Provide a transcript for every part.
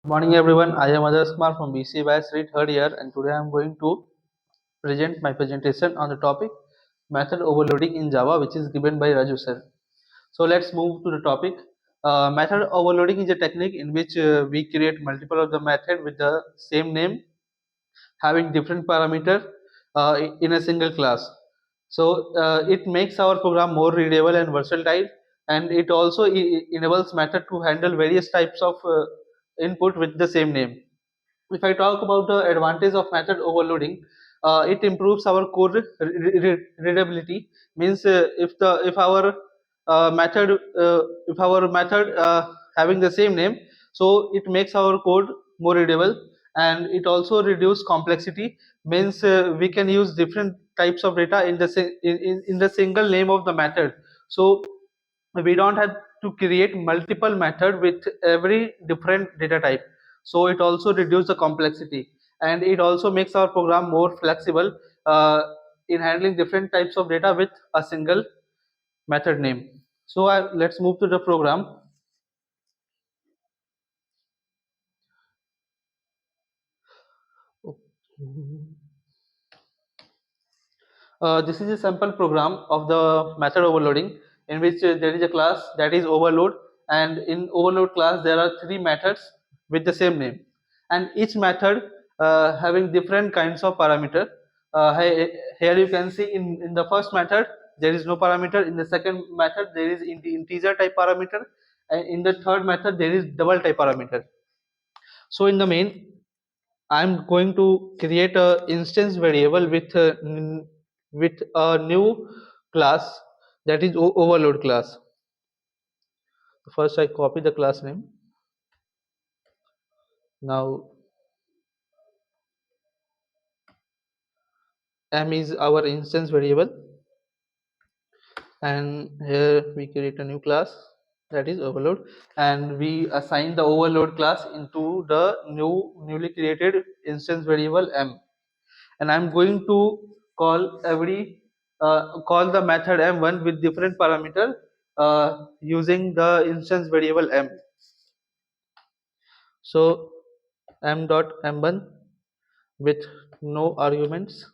Good morning everyone. I am Adarsh Kumar from BCA College third year, and today I am going to present my presentation on the topic method overloading in Java, which is given by Raju sir. So let's move to the topic. Method overloading is a technique in which we create multiple of the method with the same name having different parameter in a single class. So it makes our program more readable and versatile, and it also enables method to handle various types of input with the same name. If I talk about the advantage of method overloading, it improves our code readability. Means if our method having the same name, so it makes our code more readable, and it also reduce complexity. Means we can use different types of data in the in the single name of the method. So we don't have to create multiple method with every different data type. So it also reduces the complexity, and it also makes our program more flexible in handling different types of data with a single method name. So let's move to the program. This is a sample program of the method overloading, in which there is a class that is overload, and in overload class there are three methods with the same name, and each method having different kinds of parameter. Here you can see in the first method there is no parameter, in the second method there is integer type parameter, and in the third method there is double type parameter. So in the main, I'm going to create a instance variable with a new class, that is overload class. First I copy the class name. Now m is our instance variable, and here we create a new class, that is overload, and we assign the overload class into the newly created instance variable m. And I'm going to call the method m1 with different parameter using the instance variable m. So m dot m1 with no arguments,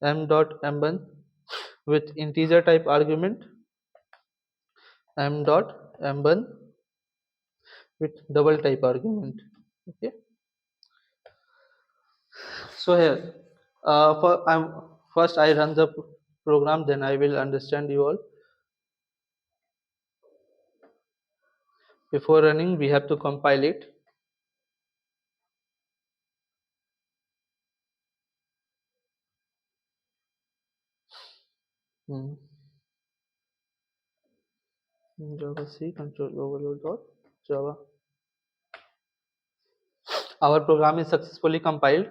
m dot m1 with integer type argument, m dot m1 with double type argument. Okay. So here, first I run the program, then I will understand you all. Before running, we have to compile it. Java C control overload dot Java. Our program is successfully compiled.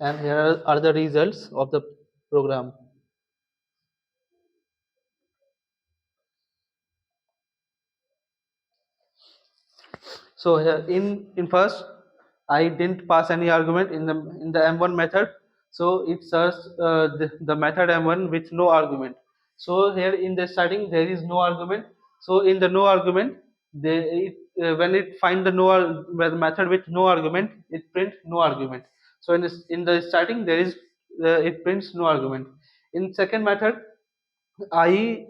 And here are the results of the program. So here in first, I didn't pass any argument in the m1 method, so it searched the method m1 with no argument. So here in the starting there is no argument. So in the no argument, when it find the method with no argument, it print no argument. So in the starting there is it prints no argument. In second method, I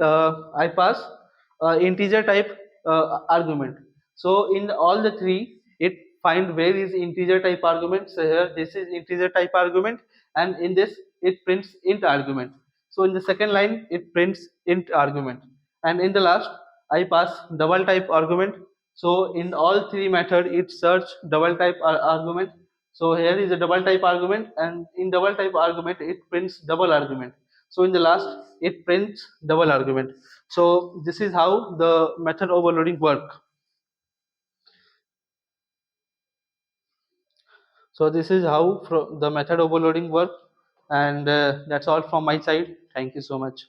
pass integer type argument. So in all the three, it find where is integer type argument. So here this is integer type argument, and in this it prints int argument. So in the second line it prints int argument, and in the last I pass double type argument. So in all three method it search double type argument. So here is a double type argument, and in double type argument it prints double argument. So in the last it prints double argument. So this is how the method overloading work. So this is how the method overloading work, and that's all from my side. Thank you so much.